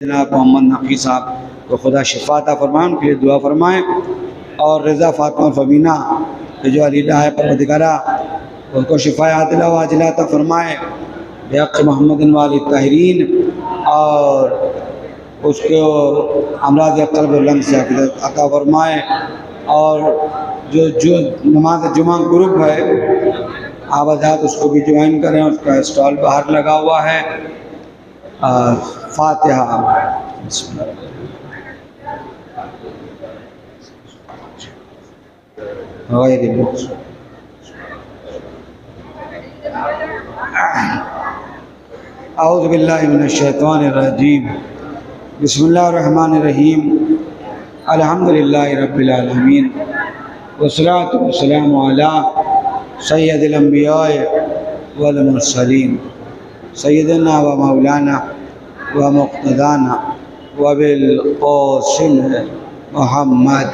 जनाब मोहम्मद नकी साहब को खुदा शिफा अता फरमाए, उनके लिए दुआ फरमाएँ। और रज़ा फ़ातिमा फ़बीना के जो अलीला है परवरदिगारा उनको शिफा आदिला वाजिला अता फरमाए बेहक़ मोहम्मद वाली ताहिरीन, और उसको अमराज़ क़ल्ब लंग से अता फरमाए। और जो नमाज जुमा ग्रुप है आबादात उसको भी ज्वाइन करें, उसका स्टॉल बाहर लगा हुआ है। फातिहा। औज़ु बिल्लाहि मिनश शैतानिर रजीम। बिस्मिल्लाहिर रहमानिर रहीम। अल्हम्दुलिल्लाहि रब्बिल आलमीन वस्सलातु वस्सलामु अला सय्यदिल अंबिया वल मुरसलीन सय्यदना व मौलाना व मुक़्तदाना व बिल क़ासिम मुहम्मद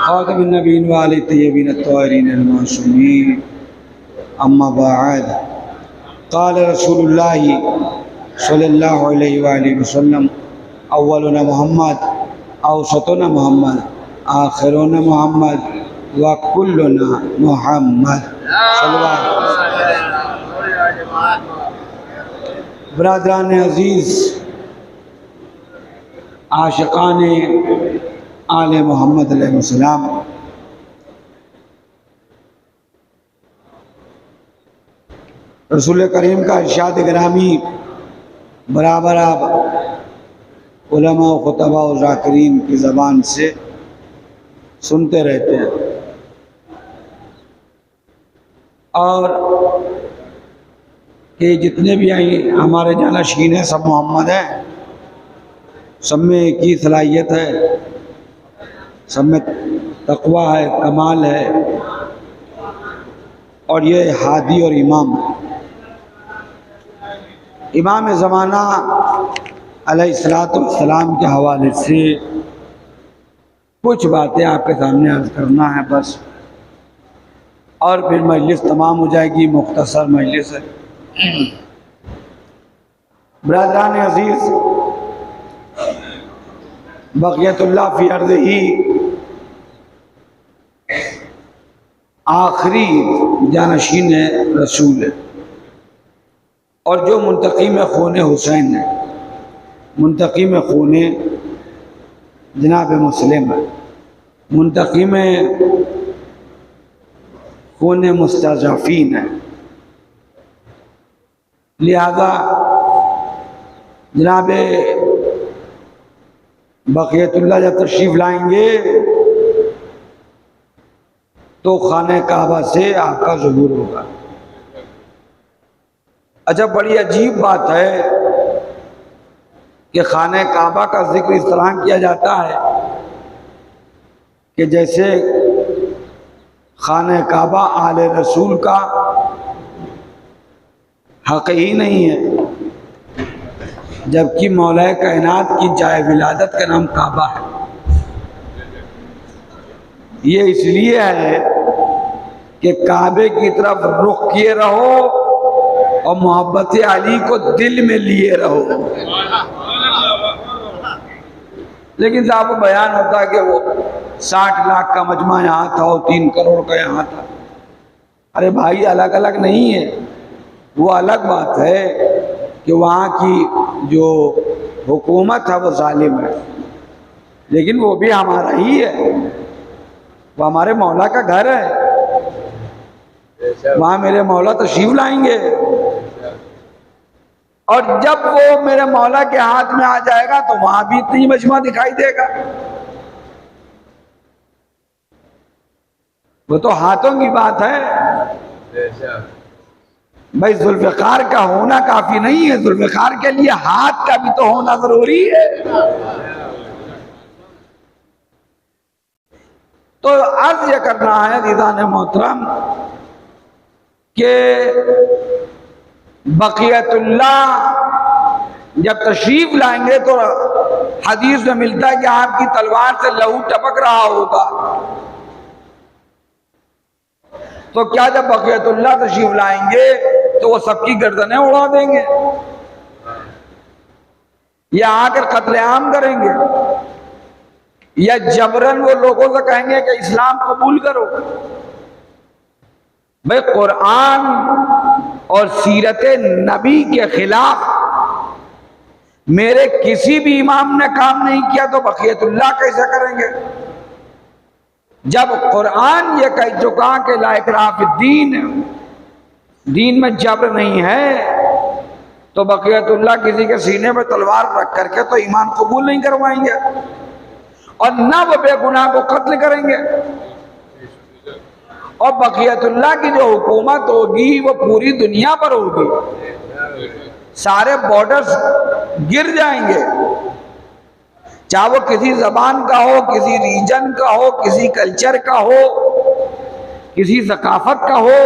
ख़ातमिन नबीय्यीन व आलिहि तय्यबीन अत्ताहिरीन अल-मासूमीन। अम्मा बअद। क़ाल रसूलुल्लाहि सल्लल्लाहु अलैहि व आलिहि वसल्लम अव्वलुना मुहम्मद औसतुना मुहम्मद आखिरुना मुहम्मद व कुल्लुना मुहम्मद। बरादरान अज़ीज़, आशिक़ान आले मोहम्मद अलैहिस्सलाम, रसूल करीम का इरशाद गिरामी बराबर आप उलमा व खुतबा और ज़ाकिरीन की ज़बान से सुनते रहते हैं। और कि जितने भी आई हमारे जानशीन हैं सब मोहम्मद हैं, सब में एक ही सलाहियत है, सब में तक़वा है, कमाल है, और ये हादी और इमाम ज़माना अलैहिस्सलातु वस्सलाम के हवाले से कुछ बातें आपके सामने अर्ज़ करना है बस, और फिर मजलिस तमाम हो जाएगी। मुख्तसर मजलिस है। बरादरान अज़ीज़, बक़ियतुल्लाह फ़ी अर्ज़िही आखिरी जानशीन रसूल है, और जो मुंतक़िम खून हुसैन है, मुंतक़िम खून जनाब मुस्लिम है, मुंतक़िम खून मुस्तज़अफ़ीन है। लिहाजा जनाब बक़ियतुल्लाह जब तशरीफ़ लाएंगे तो खाने काबा से आपका ज़ुहूर होगा। अच्छा, बड़ी अजीब बात है कि खाने काबा का जिक्र इस तरह किया जाता है कि जैसे खाने काबा आले रसूल का हक़ ही नहीं है, जबकि मौला कायनात की जाए विलादत का नाम काबा है। ये इसलिए है कि काबे की तरफ रुख किए रहो और मोहब्बत अली को दिल में लिए रहो। लेकिन साहब वो बयान होता है कि वो 60 लाख का मजमा यहाँ था और 3 करोड़ का यहाँ था। अरे भाई, अलग अलग नहीं है। वो अलग बात है कि वहाँ की जो हुकूमत है वो जालिम है, लेकिन वो भी हमारा ही है, वो हमारे मौला का घर है। वहाँ मेरे मौला तशरीफ लाएंगे, और जब वो मेरे मौला के हाथ में आ जाएगा तो वहां भी इतनी मजमा दिखाई देगा। वो तो हाथों की बात है भाई। जुल्फ़िकार का होना काफी नहीं है, जुल्फ़िकार के लिए हाथ का भी तो होना जरूरी है। तो अर्ज ये करना है दीदान मोहतरम के बक़ियतुल्लाह जब तशरीफ लाएंगे तो हदीस में मिलता है कि आपकी तलवार से लहू टपक रहा होगा। तो क्या जब बक़ियतुल्लाह तशरीफ लाएंगे तो वो सबकी गर्दनें उड़ा देंगे या आकर कत्लेआम करेंगे या जबरन वो लोगों से कहेंगे कि इस्लाम कबूल करो। भाई कुरान और सीरत नबी के खिलाफ मेरे किसी भी इमाम ने काम नहीं किया तो बक़ियतुल्लाह कैसे करेंगे? जब कुरान ये कह चुका कि ला इकराह फिद्दीन, दीन में जबर नहीं है, तो बक़ियतुल्लाह किसी के सीने में तलवार रख करके तो ईमान कबूल नहीं करवाएंगे और ना वो बेगुनाह को कत्ल करेंगे। और बक़ियतुल्लाह की जो हुकूमत होगी वो पूरी दुनिया पर होगी, सारे बॉर्डर्स गिर जाएंगे, चाहे वो किसी जबान का हो, किसी रीजन का हो, किसी कल्चर का हो, किसी सकाफत का हो,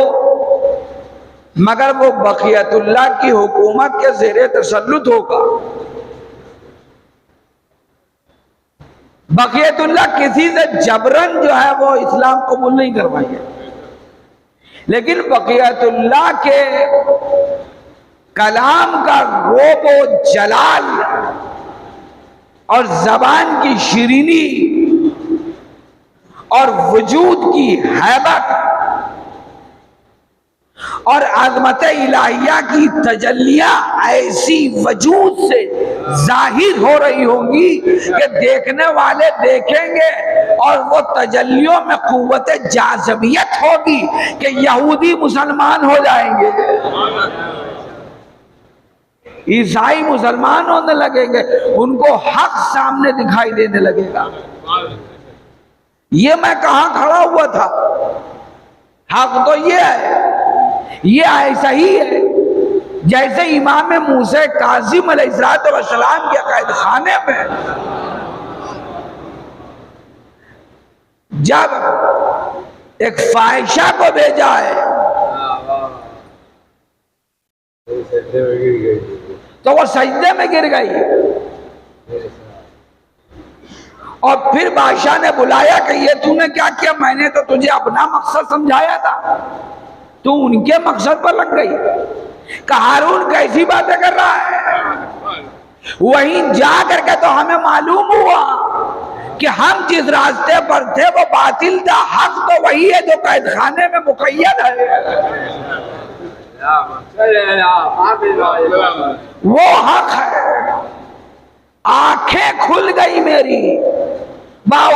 मगर वो बक़ियतुल्लाह की हुकूमत के ज़ेरे तसल्लुत होगा। बक़ियतुल्लाह किसी से जबरन जो है वो इस्लाम कबूल नहीं करवाएंगे, लेकिन बक़ियतुल्लाह के कलाम का रोब व जलाल और जबान की शिरीनी और वजूद की हैबत और अज़मत इलाहिया की तजल्लियां ऐसी वजूद से जाहिर हो रही होंगी कि देखने वाले देखेंगे और वो तजल्लियों में कुव्वत जाज़बियत होगी कि यहूदी मुसलमान हो जाएंगे, ईसाई मुसलमान होने लगेंगे, उनको हक सामने दिखाई देने लगेगा। ये मैं कहां खड़ा हुआ था? हक तो ये है, ये ऐसा ही है जैसे इमाम मूसा काज़िम अलैहिस्सलाम के कैद खाने में जब एक फाहिशा को भेजा है तो वो सजदे में गिर गई और फिर बादशाह ने बुलाया कि ये तूने क्या किया? मैंने तो तुझे अपना मकसद समझाया था, तू उनके मकसद पर लग गई। कि हारून कैसी बातें कर रहा है? वहीं जा करके तो हमें मालूम हुआ कि हम जिस रास्ते पर थे वो बातिल था, हक तो वही है जो कैद खाने में मुक़य्यद है, वो हक है। आंखें खुल गई मेरी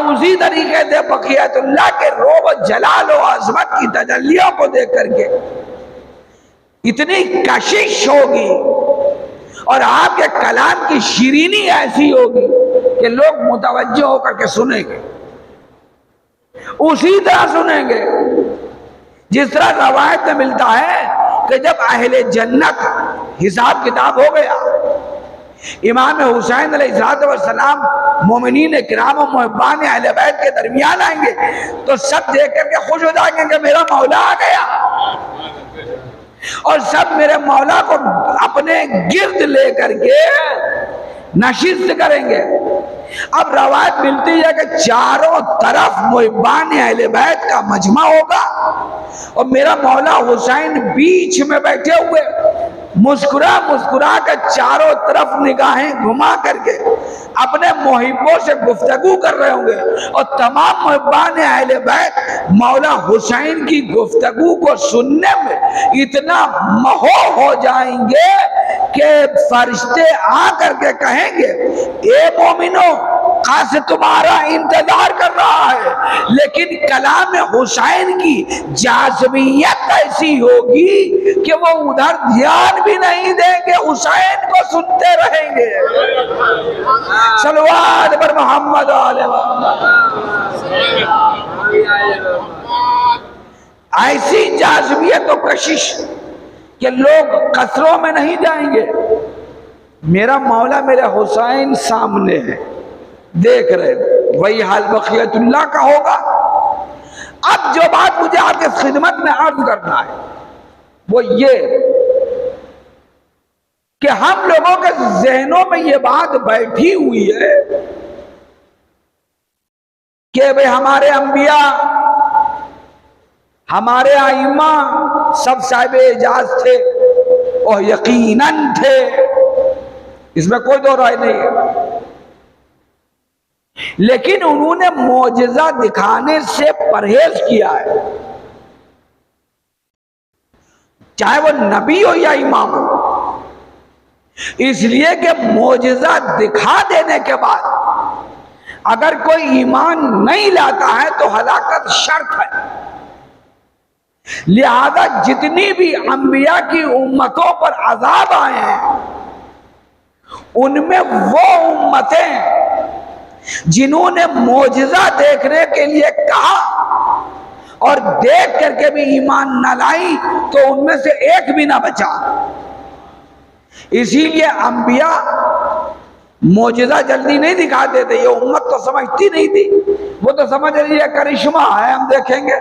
उसी तरीके से बक़ियतुल्लाह के रोब जलाल और अज़मत की तजल्लियों को देख करके इतनी कशिश होगी और आपके कलाम की शिरीनी ऐसी होगी कि लोग मुतवज्जो होकर के सुनेंगे, उसी तरह सुनेंगे जिस तरह रवायत में मिलता है कि जब अहले जन्नत हिसाब किताब हो गया, इमाम हुसैन अलैहिस्सलाम मोमिनीन किराम और मुहिब्बान अहले बैत के दरमियान आएंगे तो सब देख करके खुश हो जाएंगे कि मेरा मौला आ गया, और सब मेरे मौला को अपने गिर्द लेकर के नशिस्त करेंगे। अब रवायत मिलती है कि चारों तरफ मुहिब्बान अहले बैत का मजमा होगा और मेरा मौला हुसैन बीच में बैठे हुए मुस्कुरा मुस्कुरा कर चारों तरफ निगाहें घुमा करके अपने मोहिब्बों से गुफ्तगू कर रहे होंगे और तमाम मुहिब्बान अहले बैत मौला हुसैन की गुफ्तगू को सुनने में इतना महोह हो जाएंगे कि फरिश्ते आ करके कहेंगे, ए मोमिनो, खास तुम्हारा इंतजार कर रहा है, लेकिन कलाम हुसैन की जाज़बियत ऐसी होगी कि वो उधर ध्यान भी नहीं देंगे, हुसैन को सुनते रहेंगे। सल्लल्लाहु पर मोहम्मद ऐसी जाज़बियत और कशिश कि लोग कसरों में नहीं जाएंगे, मेरा मौला मेरे हुसैन सामने है, देख रहे, वही हाल बक़ियतुल्लाह का होगा। अब जो बात मुझे आपके खिदमत में अर्ज करना है वो ये कि हम लोगों के जहनों में ये बात बैठी हुई है कि भाई हमारे अंबिया, हमारे आइम्मा सब साहिब एजाज थे, और यकीनन थे, इसमें कोई दो राय नहीं है। लेकिन उन्होंने मौजज़ा दिखाने से परहेज किया है, चाहे वो नबी हो या इमाम हो, इसलिए कि मौजज़ा दिखा देने के बाद अगर कोई ईमान नहीं लाता है तो हलाकत शर्त है। लिहाजा जितनी भी अंबिया की उम्मतों पर अजाब आए हैं, उनमें वो उम्मतें जिन्होंने मौजज़ा देखने के लिए कहा और देख करके भी ईमान न लाई, तो उनमें से एक भी ना बचा। इसीलिए अंबिया मौजज़ा जल्दी नहीं दिखाते थे, ये उम्मत तो समझती नहीं थी। वो तो समझ रही है करिश्मा है, हम देखेंगे,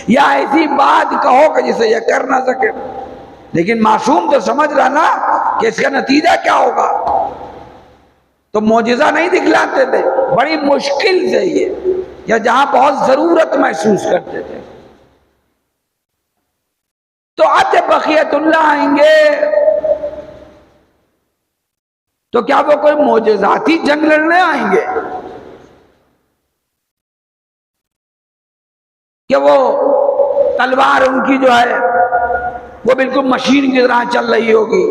या ऐसी बात कहो कि जिसे ये कर ना सके। लेकिन मासूम तो समझ रहा ना कि इसका नतीजा क्या होगा, तो मौजज़ा नहीं दिखलाते थे, बड़ी मुश्किल से ये, या जहां बहुत जरूरत महसूस करते थे। तो अब जब बक़ियतुल्लाह आएंगे तो क्या वो कोई मौजज़ाती जंग लड़ने आएंगे कि वो तलवार उनकी जो है वो बिल्कुल मशीन की तरह चल रही होगी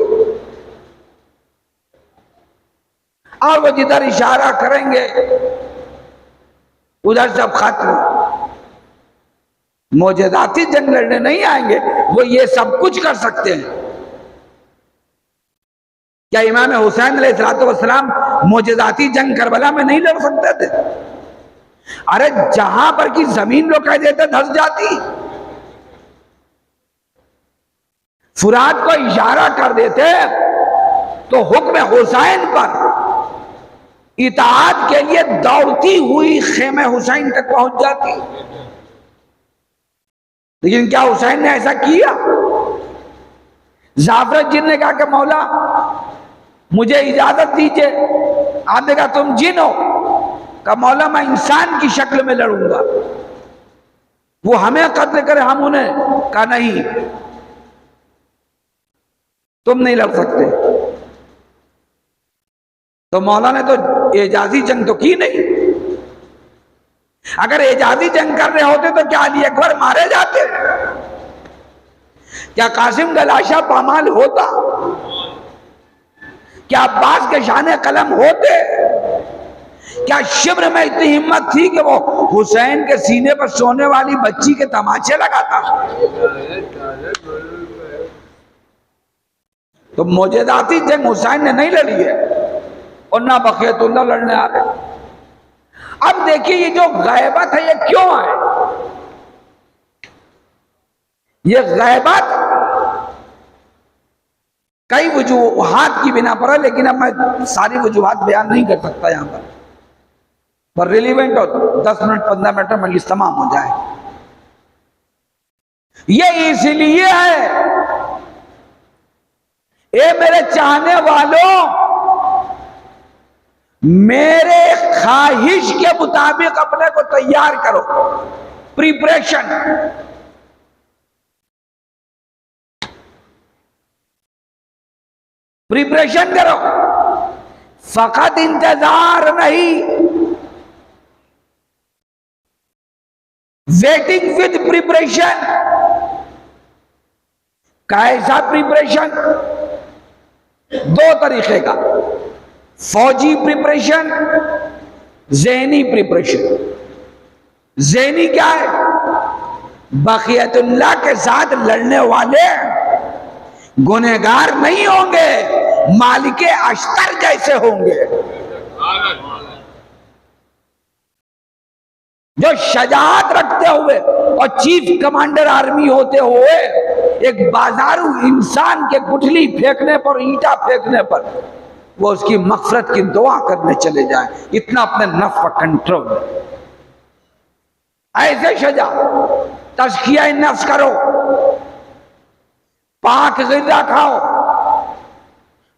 और वो जिधर इशारा करेंगे उधर सब खत्म। मौजज़ाती जंग लड़ने नहीं आएंगे, वो ये सब कुछ कर सकते हैं। क्या इमाम हुसैन अलैहिस्सलाम मौजज़ाती जंग करबला में नहीं लड़ सकते थे? अरे जहां पर की जमीन लोग कह देते धस जाती, फुरात को इशारा कर देते तो हुक्म हुसैन पर इताअत के लिए दौड़ती हुई खेमे हुसैन तक पहुंच जाती। लेकिन क्या हुसैन ने ऐसा किया? जाफर जिन ने कहा कि मौला मुझे इजाजत दीजिए। आपने कहा तुम जिन हो? कहा मौला मैं इंसान की शक्ल में लड़ूंगा, वो हमें कत्ल करे हम उन्हें। कहा नहीं, तुम नहीं लड़ सकते। तो मौला ने तो एजाजी जंग तो की नहीं। अगर एजाजी जंग कर रहे होते तो क्या अली अकबर मारे जाते? क्या कासिम गलाशा पामाल होता? क्या अब्बास के शाने कलम होते? क्या शिब्र में इतनी हिम्मत थी कि वो हुसैन के सीने पर सोने वाली बच्ची के तमाचे लगाता? तो मौजज़ाती जंग हुसैन ने नहीं लड़ी है और ना बक़ियतुल्लाह लड़ने आ रहे। अब देखिए ये जो गैबत है ये क्यों है? ये गैबत कई वजूहात की बिना पर है, लेकिन अब मैं सारी वजूहात बयान नहीं कर सकता यहां पर रिलीवेंट हो 10 मिनट 15 मिनट में मजलिस तमाम हो जाए। ये इसलिए है, ए मेरे चाहने वालों, मेरे ख्वाहिश के मुताबिक अपने को तैयार करो। प्रिपरेशन, प्रिपरेशन करो, फकत इंतजार नहीं। Waiting with preparation. कैसा प्रिपरेशन? दो तरीके का, फौजी प्रिपरेशन, ज़हनी प्रिपरेशन। ज़हनी क्या है? बक़ियतुल्लाह के साथ लड़ने वाले गुनहगार नहीं होंगे, मालिके अश्तर जैसे होंगे, जो शजाअत रखते हुए और चीफ कमांडर आर्मी होते हुए एक बाजारू इंसान के गुठली फेंकने पर, ईंटा फेंकने पर वो उसकी मग़फ़िरत की दुआ करने चले जाएं। इतना अपने नफ्स पर कंट्रोल। ऐसे शजा तज़किया नफ्स करो, पाक ग़िज़ा खाओ,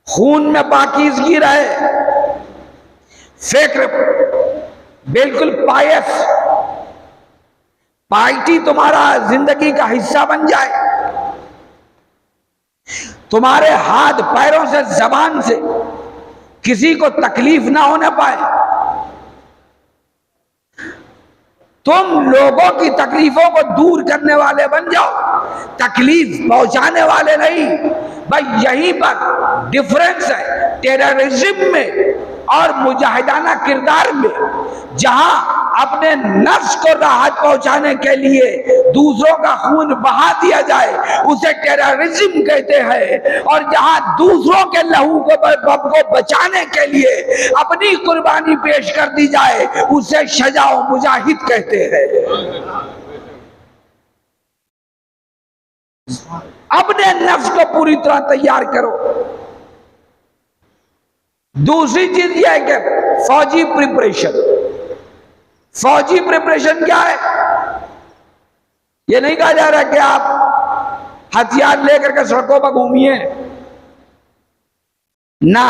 खून में पाकीज़गी रहे, फिक्र बिल्कुल पायस, पार्टी तुम्हारा जिंदगी का हिस्सा बन जाए। तुम्हारे हाथ पैरों से, जबान से किसी को तकलीफ ना होने पाए। तुम लोगों की तकलीफों को दूर करने वाले बन जाओ, तकलीफ पहुंचाने वाले नहीं। भाई यहीं पर डिफरेंस है टेररिज्म में और मुजाहिदाना किरदार में। जहां अपने नफ्स को राहत पहुंचाने के लिए दूसरों का खून बहा दिया जाए उसे टेररिज्म कहते हैं, और जहां दूसरों के लहू को बचाने के लिए अपनी कुर्बानी पेश कर दी जाए उसे शजाओ मुजाहिद कहते हैं। अपने नफ्स को पूरी तरह तैयार करो। दूसरी चीज यह है कि फौजी प्रिपरेशन। फौजी प्रिपरेशन क्या है? यह नहीं कहा जा रहा कि आप हथियार लेकर के सड़कों पर घूमिए ना।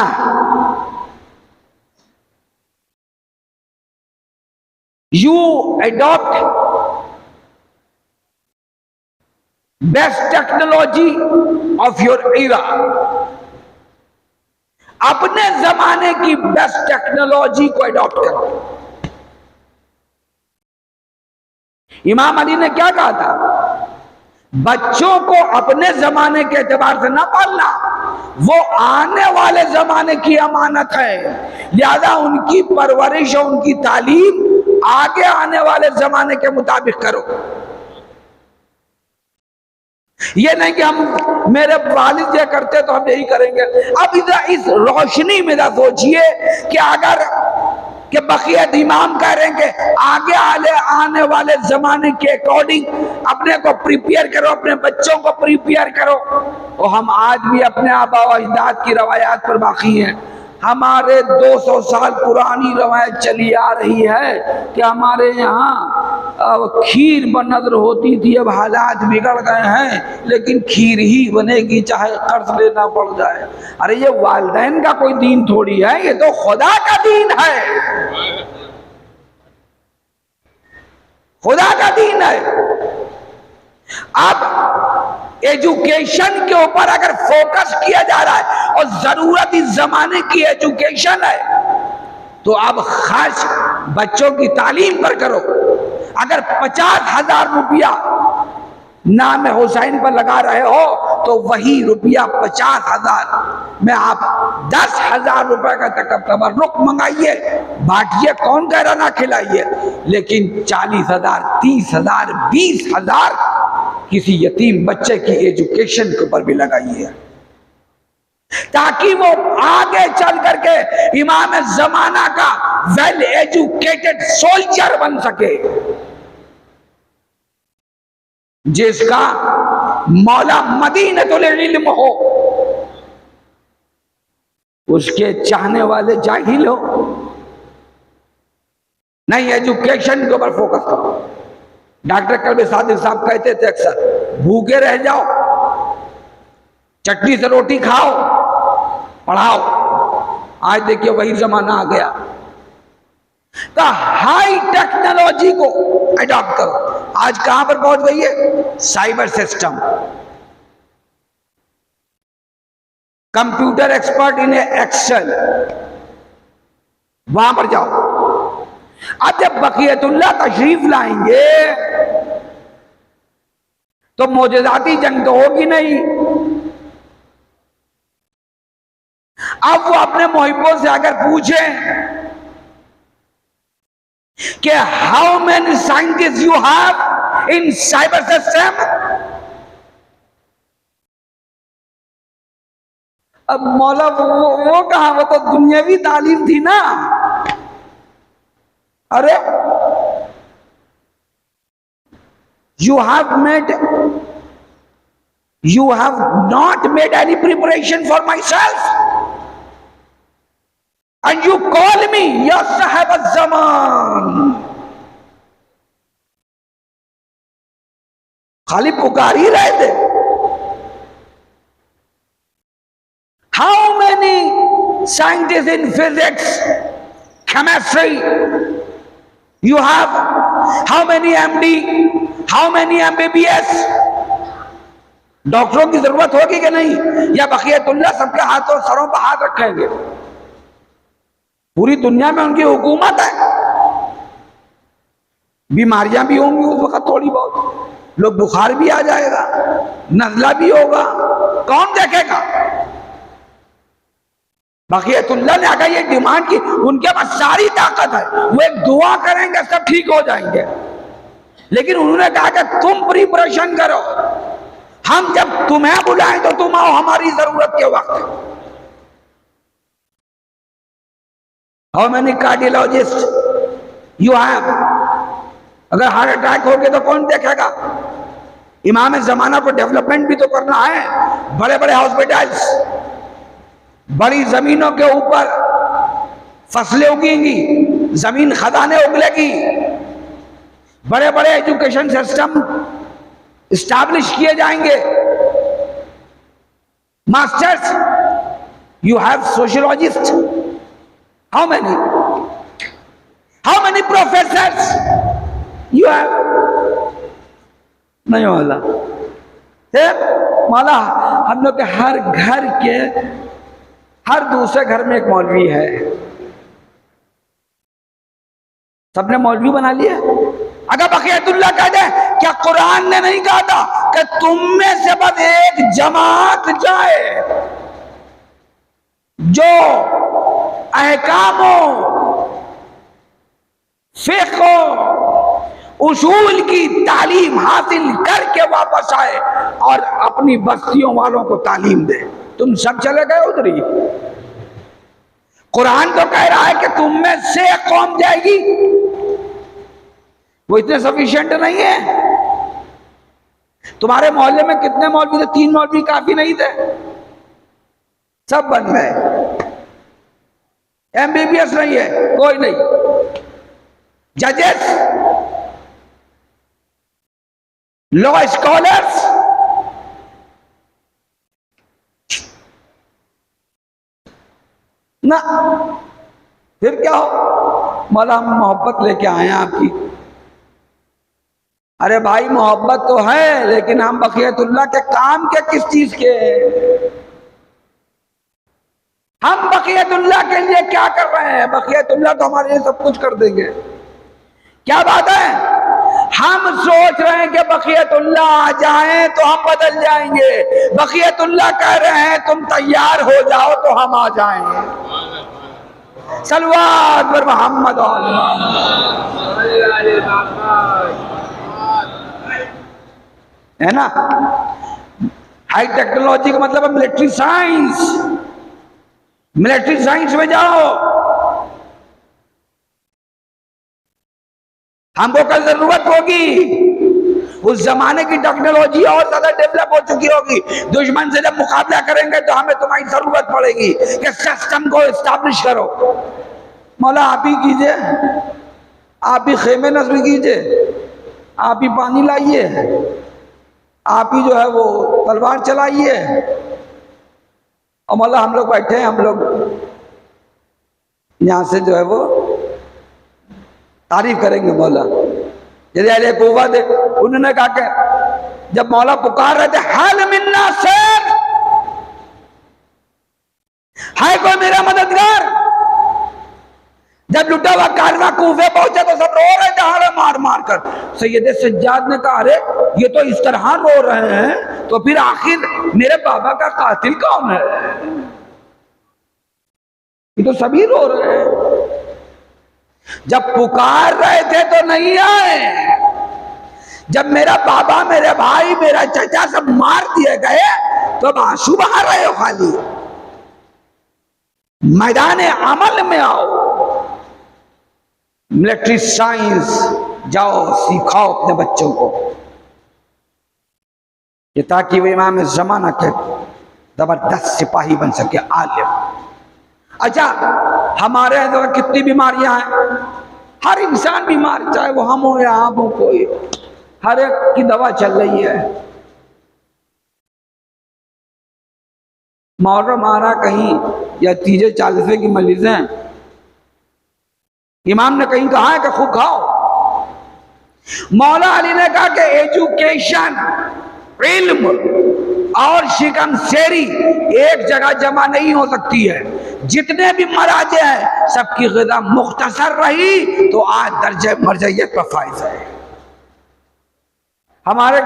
You adopt best technology of your era. अपने जमाने की बेस्ट टेक्नोलॉजी को अडॉप्ट करो। इमाम अली ने क्या कहा था? बच्चों को अपने जमाने के एतबार से ना पालना, वो आने वाले जमाने की अमानत है। लिहाजा उनकी परवरिश और उनकी तालीम आगे आने वाले जमाने के मुताबिक करो। ये नहीं कि हम मेरे वालिद ये करते तो हम यही करेंगे। अब इस रोशनी में ना सोचिए कि अगर कि बकियत इमाम कह रहे हैं कि आगे आने वाले जमाने के अकॉर्डिंग अपने को प्रिपेयर करो, अपने बच्चों को प्रिपेयर करो। और हम आज भी अपने आबा व अजदाद की रवायात पर बाकी हैं। हमारे 200 साल पुरानी रवायत चली आ रही है कि हमारे यहाँ खीर बनदर होती थी। अब हालात बिगड़ गए हैं, लेकिन खीर ही बनेगी चाहे कर्ज लेना पड़ जाए। अरे ये वालिदैन का कोई दीन थोड़ी है, ये तो खुदा का दीन है, खुदा का दीन है। अब एजुकेशन के ऊपर अगर फोकस किया जा रहा है और जरूरत इस जमाने की एजुकेशन है, तो अब खर्च बच्चों की तालीम पर करो। अगर 50,000 रुपया नाम हुसैन पर लगा रहे हो तो वही रुपया 50,000 में आप 10,000 रुपए का तबर्रुक मंगाइए, बांटिए, कौन कह रहा ना खिलाइए। लेकिन 40,000, 30,000, 20,000 किसी यतीम बच्चे की एजुकेशन के ऊपर भी लगाइए, ताकि वो आगे चल करके इमाम जमाना का वेल एजुकेटेड सोल्जर बन सके, जिसका मौला मदीनतुल इल्म हो, उसके चाहने वाले जाहिल हो। नहीं, एजुकेशन के ऊपर फोकस करो। डॉक्टर कल्बे सादिक साहब कहते थे अक्सर, भूखे रह जाओ, चटनी से रोटी खाओ, पढ़ाओ। आज देखिए वही जमाना आ गया। तो हाई टेक्नोलॉजी को अडॉप्ट करो। आज कहां पर पहुंच गई है? Cyber system, computer expert in Excel, वहां पर जाओ। अब जब बकियतुल्लाह तशरीफ लाएंगे तो मोजज़ाती जंग तो होगी नहीं। अब वो अपने मुहिब्बों से अगर पूछें कि how many scientist you have in cyber system, अब मौला वो कहां, वो तो दुनियावी तालीम थी ना। अरे you have not made any preparation for myself and you call me ya sahab az-zaman। खाली पुकार ही रहे थे। How many scientists in physics, chemistry you have? How many MD? How many MBBS? डॉक्टरों की जरूरत होगी कि नहीं, या बखियतुल्लाह सबके हाथों सरों पर हाथ रखेंगे? पूरी दुनिया में उनकी हुकूमत है, बीमारियां भी होंगी उस वक्त थोड़ी बहुत, लोग बुखार भी आ जाएगा, नजला भी होगा, कौन देखेगा? बखियतुल्लाह ने अगर ये डिमांड की, उनके पास सारी ताकत है, वो एक दुआ करेंगे सब ठीक हो जाएंगे। लेकिन उन्होंने कहा कि तुम प्रिपरेशन करो, हम जब तुम्हें बुलाएं तो तुम आओ हमारी जरूरत के वक्त। How many cardiologist you have? अगर हार्ट अटैक हो गया तो कौन देखेगा? इमाम जमाना को डेवलपमेंट भी तो करना है, बड़े बड़े हॉस्पिटल्स, बड़ी जमीनों के ऊपर फसलें उगेंगी, जमीन खदानें उगलेगी, बड़े बड़े एजुकेशन सिस्टम इस्टैब्लिश किए जाएंगे। Masters you have, sociologist how many professors you have? नहीं वाला माला, हम लोग के हर घर के हर दूसरे घर में एक मौलवी है, सबने मौलवी बना लिया। अगर बखियतुल्लाह कह दे, क्या कुरान ने नहीं कहा था कि तुम में से बस एक जमात जाए जो अहकामो फिक़्ह उसूल की तालीम हासिल करके वापस आए और अपनी बस्तियों वालों को तालीम दे? तुम सब चले गए उधर ही। कुरान तो कह रहा है कि तुम में से कौम जाएगी, वो इतने सफिशिएंट नहीं है। तुम्हारे मोहल्ले में कितने मौलवी थे? 3 मौलवी काफी नहीं थे, सब बन गए। MBBS नहीं है, कोई नहीं। जजेस, लॉ स्कॉलर्स, ना। फिर क्या हो? मौला हम मोहब्बत लेके आए हैं आपकी। अरे भाई मोहब्बत तो है, लेकिन हम बखियतुल्लाह के काम के किस चीज के? हम बखियतुल्लाह के लिए क्या कर रहे हैं? बखियतुल्लाह तो हमारे लिए सब कुछ कर देंगे। क्या बात है? हम सोच रहे हैं कि बखियतुल्लाह आ जाए तो हम बदल जाएंगे। बखियतुल्लाह कह रहे हैं तुम तैयार हो जाओ तो हम आ जाएंगे। सलवात पर मोहम्मद है ना। हाई टेक्नोलॉजी का मतलब है मिलिट्री साइंस। मिलिट्री साइंस में जाओ। हमको कल जरूरत होगी, उस जमाने की टेक्नोलॉजी और ज्यादा डेवलप हो चुकी होगी। दुश्मन से जब मुकाबला करेंगे तो हमें तुम्हारी जरूरत पड़ेगी कि सिस्टम को एस्टैब्लिश करो। मौला आप ही कीजिए, आप ही खेमे नस्ब कीजिए, आप ही पानी लाइए, आप ही जो है वो तलवार चलाइए। और मौला हम लोग बैठे हैं, हम लोग यहाँ से जो है वो तारीफ करेंगे मौला। यदि अहले कूफा थे, उन्होंने कहा कि जब मौला पुकार रहे थे, हाल मिन्ना सर, है कोई मेरा मददगार? जब लुटा हुआ कारवा कूफे पहुंचा तो सब रो रहे थे हारे मार मार कर। सैयद सज्जाद ने कहा, अरे ये तो इस तरह रो रहे हैं, तो फिर आखिर मेरे बाबा का कातिल कौन है? ये तो सभी रो रहे हैं। जब पुकार रहे थे तो नहीं आए, जब मेरा बाबा, मेरे भाई, मेरा चचा सब मार दिए गए तो अब आंसू बहा रहे हो खाली। मैदान अमल में आओ, मिलिट्री साइंस जाओ, सिखाओ अपने बच्चों को, ये ताकि वे इमाम ज़माना के जबरदस्त सिपाही बन सके, आलिम। अच्छा, हमारे अंदर कितनी बीमारियां हैं, हर इंसान बीमार, चाहे वो हम हो या आप हो, कोई हर एक की दवा चल रही है। मुहर्रम आ रहा कहीं या तीजे चालीसे की मजलिसें, इमाम ने कहीं कहा है कि खूब खाओ। मौला अली ने कहा कि एजुकेशन, इल्म और शिकम शेरी एक जगह जमा नहीं हो सकती है। जितने भी मराजे हैं सबकी ग़िज़ा मुख्तसर रही तो आज दर्जे मरजइयत पर फाइज है। हमारे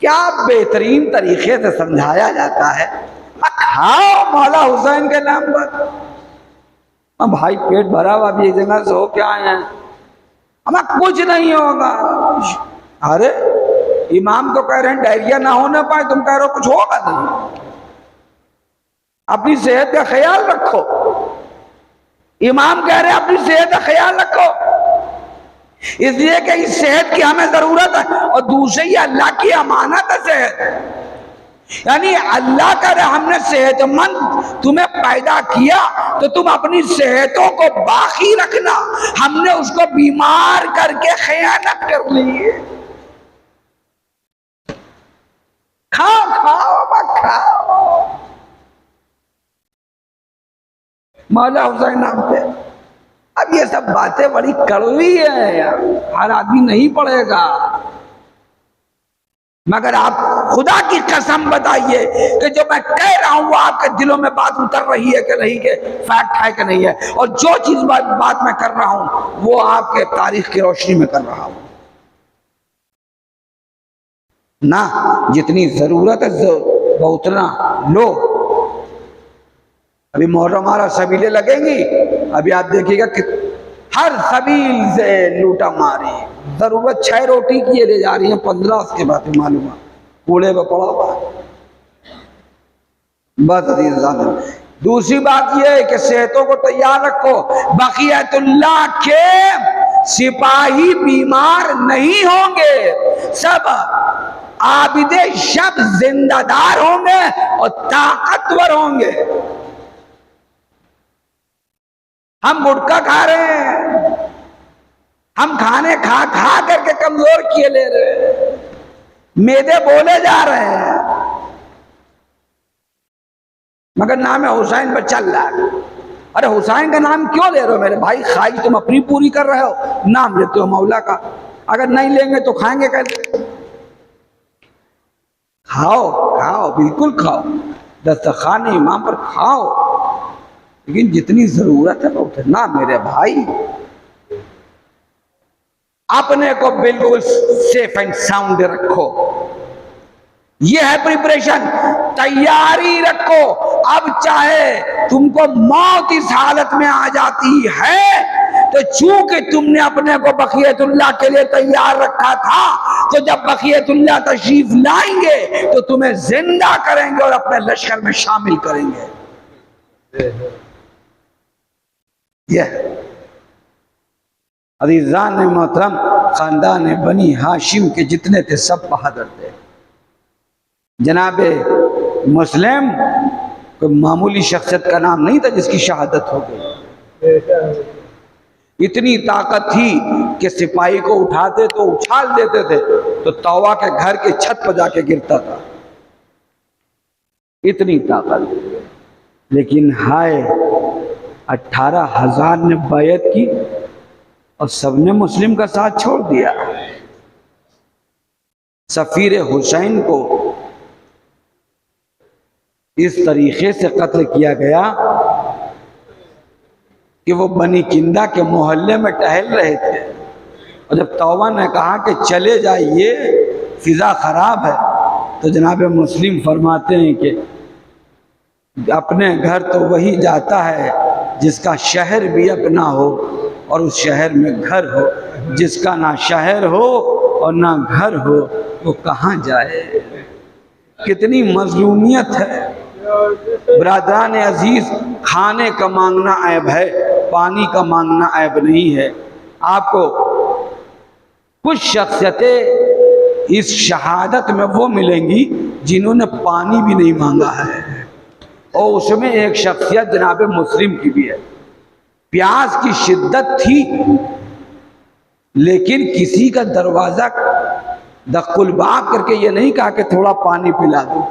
क्या बेहतरीन तरीके से समझाया जाता है, खाओ मौला हुसैन के नाम पर। अब भाई पेट भरा हुआ भी एक जगह से हो क्या आए हैं, हमें कुछ नहीं होगा। अरे इमाम तो कह रहे हैं डायरिया ना होने पाए, तुम कह रहे हो कुछ होगा नहीं। अपनी सेहत का ख्याल रखो। इमाम कह रहे हैं अपनी सेहत का ख्याल रखो, इसलिए कि इस सेहत की हमें जरूरत है और दूसरी अल्लाह की अमानत है सेहत। यानी अल्लाह का हमने सेहतमंद तुम्हें पैदा किया तो तुम अपनी सेहतों को बाकी रखना, हमने उसको बीमार करके खयानत कर ली है। खाओ खाओ खाओ मौला हुसैन नाम पे। अब ये सब बातें बड़ी कड़वी है यार, हर आदमी नहीं पढ़ेगा, मगर आप खुदा की कसम बताइए कि जो मैं कह रहा हूं वो आपके दिलों में बात उतर रही है कि नहीं, के फैक्ट है कि नहीं है। और जो चीज बात मैं कर रहा हूं वो आपके तारीख की रोशनी में कर रहा हूं ना। जितनी जरूरत है वो उतना लो। अभी मुहर्रम हमारा सबीले लगेंगी, अभी आप देखिएगा कि हर सबील से लूटा मारी। जरूरत 6 रोटी की ले जा रही है, 15 उसके बाद मालूम है कूड़े में पड़ा हुआ। बस दूसरी बात यह है कि सेहतों को तैयार रखो। बक़ियतुल्लाह के सिपाही बीमार नहीं होंगे, सब आबिदे शब जिंदादार होंगे और ताकतवर होंगे। हम गुटखा खा रहे हैं, हम खाने खा खा करके कमजोर किए ले रहे हैं, मेदे बोले जा रहे हैं, मगर नाम हुसैन पर चल रहा है। अरे हुसैन का नाम क्यों ले रहे हो मेरे भाई? ख्वाहिश तुम अपनी पूरी कर रहे हो, नाम लेते हो मौला का। अगर नहीं लेंगे तो खाएंगे कैसे? खाओ खाओ बिल्कुल खाओ, दस्तरखान इमाम पर खाओ, लेकिन जितनी जरूरत है उतना मेरे भाई। अपने को बिल्कुल सेफ एंड साउंड रखो, यह है प्रिपरेशन। तैयारी रखो। अब चाहे तुमको मौत इस हालत में आ जाती है तो चूंकि तुमने अपने को बक़ियतुल्लाह के लिए तैयार रखा था, तो जब बक़ियतुल्लाह तशरीफ लाएंगे तो तुम्हें जिंदा करेंगे और अपने लश्कर में शामिल करेंगे। यह अज़ीज़ान मोहतरम, खानदान बनी हाशिम के जितने थे सब बहादुर थे। जनाबे मुस्लिम कोई मामूली शख्सियत का नाम नहीं था जिसकी शहादत हो गई। इतनी ताकत थी कि सिपाही को उठाते तो उछाल देते थे तो तौबा के घर के छत पर जाके गिरता था, इतनी ताकत। लेकिन हाय 18,000 ने बैयत की और सबने मुस्लिम का साथ छोड़ दिया। सफीर हुसैन को इस तरीके से कत्ल किया गया कि वो बनी किंदा के मोहल्ले में टहल रहे थे और जब तौबा ने कहा कि चले जाइए फिजा खराब है, तो जनाब मुस्लिम फरमाते हैं कि अपने घर तो वही जाता है जिसका शहर भी अपना हो और उस शहर में घर हो, जिसका ना शहर हो और ना घर हो वो कहाँ जाए। कितनी मजलूमियत है ब्रादरान अजीज। खाने का मांगना ऐब है, पानी का मांगना ऐब नहीं है। आपको कुछ शख्सियतें इस शहादत में वो मिलेंगी जिन्होंने पानी भी नहीं मांगा है, और उसमें एक शख्सियत जनाब मुस्लिम की भी है। प्यास की शिद्दत थी लेकिन किसी का दरवाजा दकुलबाग करके ये नहीं कहा कि थोड़ा पानी पिला दो।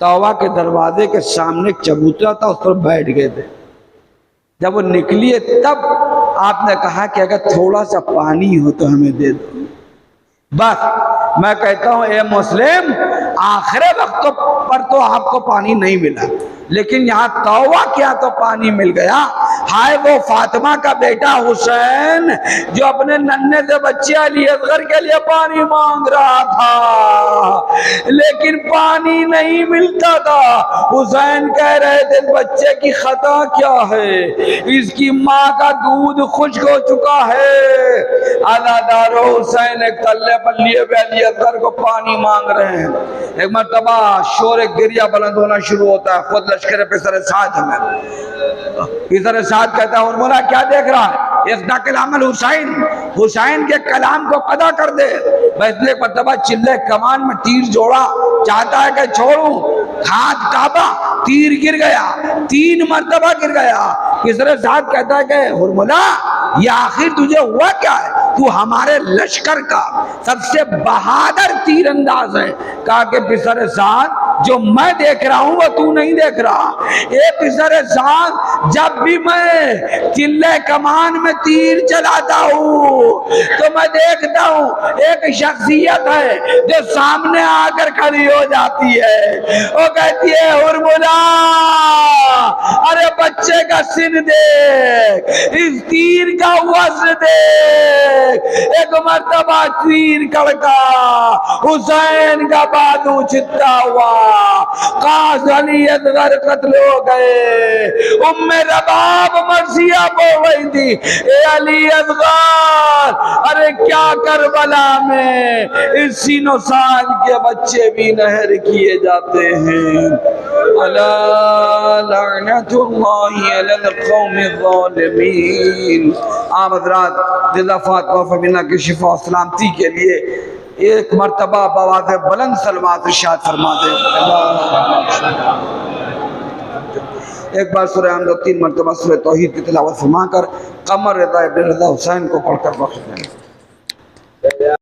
तौबा के दरवाजे के सामने एक चबूतरा था, उस पर बैठ गए थे। जब वो निकली तब आपने कहा कि अगर थोड़ा सा पानी हो तो हमें दे दो। बस मैं कहता हूं ए मुस्लिम, आखिरी वक्त पर तो आपको पानी नहीं मिला, लेकिन यहाँ तौबा किया तो पानी मिल गया। हाय वो फातिमा का बेटा हुसैन जो अपने नन्हे से बच्चे अली असगर के लिए पानी मांग रहा था, लेकिन पानी नहीं मिलता था। हुसैन कह रहे थे बच्चे की खता क्या है, इसकी माँ का दूध खुश्क हो चुका है। अदादारो हुसैन एक तल्ले पर लिए हुए अली असगर को पानी मांग रहे हैं। एक मरतबा शोर गिरिया बुलंद होना शुरू होता है। खुद लश्कर पिसर साथ में पिसर साथ कहता है उर्मिला क्या देख रहा है, इस कलाम हुसैन, हुसैन के कलाम को अदा कर दे। बैठने मरतबा चिल्ले कमान में तीर जोड़ा, चाहता है कि छोड़ू, हाथ काबा, तीर गिर गया, 3 मरतबा गिर गया। पिसर साथ कहता है कि उर्मिला ये आखिर तुझे हुआ क्या है, तू हमारे लश्कर का सबसे बहादुर तीरंदाज है। कहा कि पिसर साथ जो मैं देख रहा हूं वो तू नहीं देख रहा। ए पिसर साथ जब भी मैं चिल्ले कमान में तीर चलाता हूं तो मैं देखता हूं एक शख्सियत है जो सामने आकर खड़ी हो जाती है। वो कहती है उर्मिला अरे बच्चे का सिर देख, इस तीर का वज़्न देख। एक मर्तबा तीर कड़का, हुसैन का बाजू छिता हुआ, काश अली असगर कत्ल हो गए। उम्मे रबाब मर्सिया बोल रही थी ए अली असगर अरे क्या करबला में इस सीनो साल के बच्चे भी नहर किए जाते हैं। अला लअनतुल्लाहि अलल कौमि ज़ालिमीन। आप हज़रात जिंदा फातिमा फमीना की शिफा सलामती के लिए एक मर्तबा बवाज़े बुलंद सलवात इरशाद फरमा दे। एक बार सूरह हमद 3 मर्तबा सूरह तौहीद की तिलावत फरमा कर कमर रज़ा इब्न रज़ा हुसैन को पढ़कर बख्श दें।